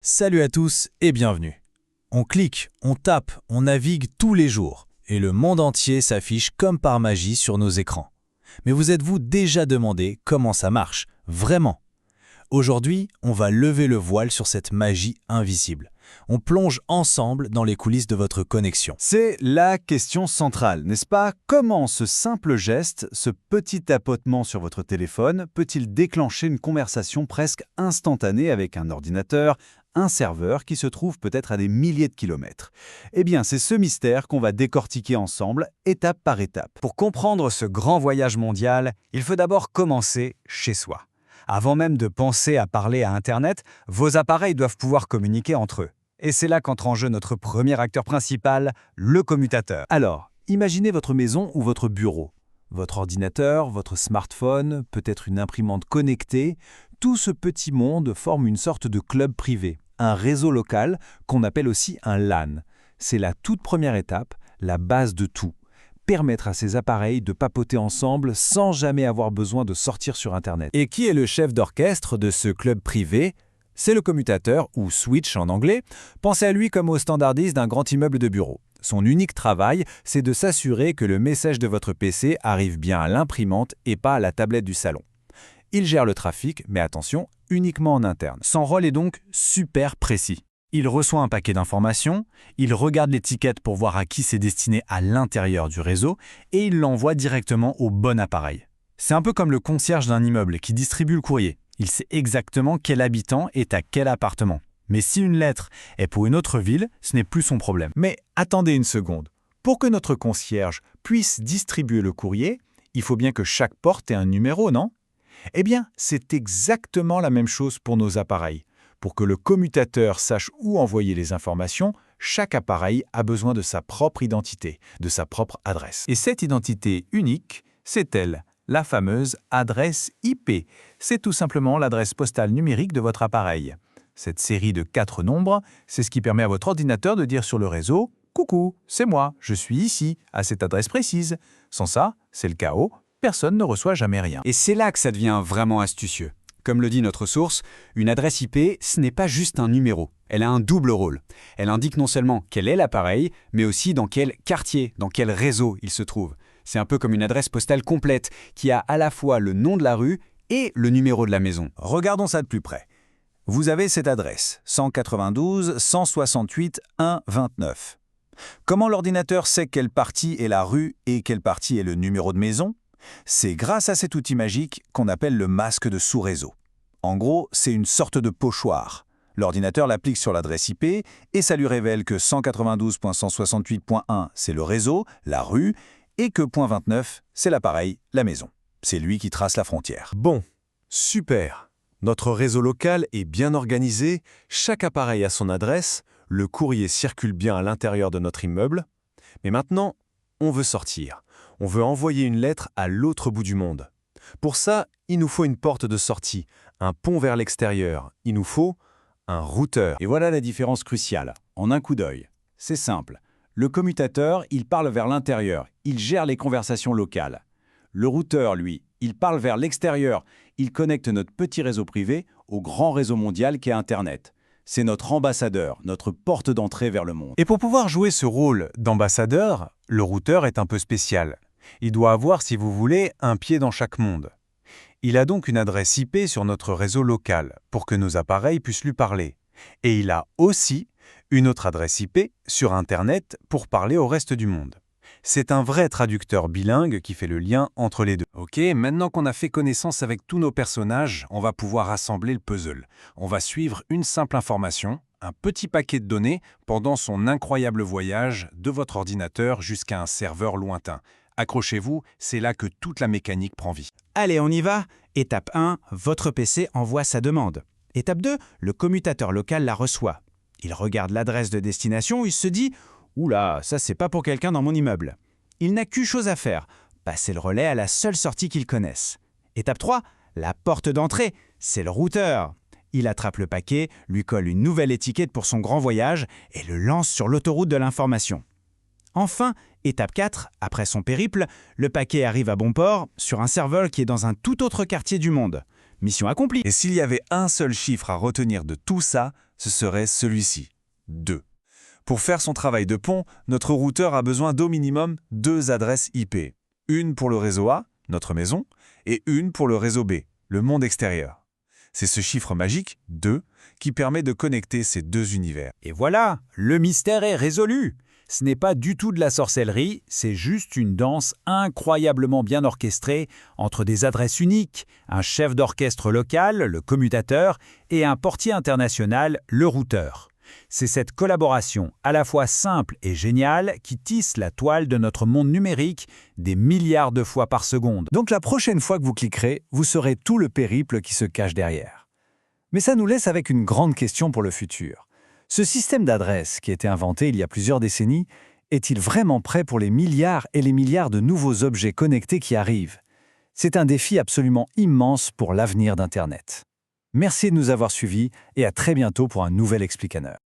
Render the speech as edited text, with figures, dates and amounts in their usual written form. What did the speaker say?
Salut à tous et bienvenue. On clique, on tape, on navigue tous les jours et le monde entier s'affiche comme par magie sur nos écrans. Mais vous êtes-vous déjà demandé comment ça marche, vraiment? Aujourd'hui, on va lever le voile sur cette magie invisible. On plonge ensemble dans les coulisses de votre connexion. C'est la question centrale, n'est-ce pas? Comment ce simple geste, ce petit tapotement sur votre téléphone, peut-il déclencher une conversation presque instantanée avec un ordinateur, un serveur qui se trouve peut-être à des milliers de kilomètres? Eh bien, c'est ce mystère qu'on va décortiquer ensemble, étape par étape. Pour comprendre ce grand voyage mondial, il faut d'abord commencer chez soi. Avant même de penser à parler à Internet, vos appareils doivent pouvoir communiquer entre eux. Et c'est là qu'entre en jeu notre premier acteur principal, le commutateur. Alors, imaginez votre maison ou votre bureau. Votre ordinateur, votre smartphone, peut-être une imprimante connectée, tout ce petit monde forme une sorte de club privé, un réseau local qu'on appelle aussi un LAN. C'est la toute première étape, la base de tout. Permettre à ces appareils de papoter ensemble sans jamais avoir besoin de sortir sur Internet. Et qui est le chef d'orchestre de ce club privé? C'est le commutateur, ou switch en anglais. Pensez à lui comme au standardiste d'un grand immeuble de bureau. Son unique travail, c'est de s'assurer que le message de votre PC arrive bien à l'imprimante et pas à la tablette du salon. Il gère le trafic, mais attention, uniquement en interne. Son rôle est donc super précis. Il reçoit un paquet d'informations, il regarde l'étiquette pour voir à qui c'est destiné à l'intérieur du réseau et il l'envoie directement au bon appareil. C'est un peu comme le concierge d'un immeuble qui distribue le courrier. Il sait exactement quel habitant est à quel appartement. Mais si une lettre est pour une autre ville, ce n'est plus son problème. Mais attendez une seconde. Pour que notre concierge puisse distribuer le courrier, il faut bien que chaque porte ait un numéro, non? Eh bien, c'est exactement la même chose pour nos appareils. Pour que le commutateur sache où envoyer les informations, chaque appareil a besoin de sa propre identité, de sa propre adresse. Et cette identité unique, c'est elle, la fameuse adresse IP. C'est tout simplement l'adresse postale numérique de votre appareil. Cette série de 4 nombres, c'est ce qui permet à votre ordinateur de dire sur le réseau « Coucou, c'est moi, je suis ici, à cette adresse précise ». Sans ça, c'est le chaos, personne ne reçoit jamais rien. Et c'est là que ça devient vraiment astucieux. Comme le dit notre source, une adresse IP, ce n'est pas juste un numéro. Elle a un double rôle. Elle indique non seulement quel est l'appareil, mais aussi dans quel quartier, dans quel réseau il se trouve. C'est un peu comme une adresse postale complète qui a à la fois le nom de la rue et le numéro de la maison. Regardons ça de plus près. Vous avez cette adresse, 192 168 1 29. Comment l'ordinateur sait quelle partie est la rue et quelle partie est le numéro de maison? C'est grâce à cet outil magique qu'on appelle le masque de sous-réseau. En gros, c'est une sorte de pochoir. L'ordinateur l'applique sur l'adresse IP et ça lui révèle que 192.168.1 c'est le réseau, la rue, et que .29 c'est l'appareil, la maison. C'est lui qui trace la frontière. Bon, super. Notre réseau local est bien organisé, chaque appareil a son adresse, le courrier circule bien à l'intérieur de notre immeuble. Mais maintenant, on veut sortir. On veut envoyer une lettre à l'autre bout du monde. Pour ça, il nous faut une porte de sortie, un pont vers l'extérieur. Il nous faut un routeur. Et voilà la différence cruciale, en un coup d'œil. C'est simple. Le commutateur, il parle vers l'intérieur, il gère les conversations locales. Le routeur, lui, il parle vers l'extérieur, il connecte notre petit réseau privé au grand réseau mondial qu'est Internet. C'est notre ambassadeur, notre porte d'entrée vers le monde. Et pour pouvoir jouer ce rôle d'ambassadeur, le routeur est un peu spécial. Il doit avoir, si vous voulez, un pied dans chaque monde. Il a donc une adresse IP sur notre réseau local pour que nos appareils puissent lui parler. Et il a aussi une autre adresse IP sur Internet pour parler au reste du monde. C'est un vrai traducteur bilingue qui fait le lien entre les deux. Ok, maintenant qu'on a fait connaissance avec tous nos personnages, on va pouvoir assembler le puzzle. On va suivre une simple information, un petit paquet de données pendant son incroyable voyage de votre ordinateur jusqu'à un serveur lointain. Accrochez-vous, c'est là que toute la mécanique prend vie. Allez, on y va. Étape 1, votre PC envoie sa demande. Étape 2, le commutateur local la reçoit. Il regarde l'adresse de destination, il se dit « Oula, ça c'est pas pour quelqu'un dans mon immeuble ». Il n'a qu'une chose à faire, passer le relais à la seule sortie qu'il connaisse. Étape 3, la porte d'entrée, c'est le routeur. Il attrape le paquet, lui colle une nouvelle étiquette pour son grand voyage et le lance sur l'autoroute de l'information. Enfin, étape 4, après son périple, le paquet arrive à bon port sur un serveur qui est dans un tout autre quartier du monde. Mission accomplie. Et s'il y avait un seul chiffre à retenir de tout ça, ce serait celui-ci, 2. Pour faire son travail de pont, notre routeur a besoin d'au minimum 2 adresses IP. Une pour le réseau A, notre maison, et une pour le réseau B, le monde extérieur. C'est ce chiffre magique, 2, qui permet de connecter ces deux univers. Et voilà, le mystère est résolu. Ce n'est pas du tout de la sorcellerie, c'est juste une danse incroyablement bien orchestrée entre des adresses uniques, un chef d'orchestre local, le commutateur, et un portier international, le routeur. C'est cette collaboration à la fois simple et géniale qui tisse la toile de notre monde numérique des milliards de fois par seconde. Donc la prochaine fois que vous cliquerez, vous saurez tout le périple qui se cache derrière. Mais ça nous laisse avec une grande question pour le futur. Ce système d'adresses, qui a été inventé il y a plusieurs décennies, est-il vraiment prêt pour les milliards et les milliards de nouveaux objets connectés qui arrivent? C'est un défi absolument immense pour l'avenir d'Internet. Merci de nous avoir suivis et à très bientôt pour un nouvel Explicaneur.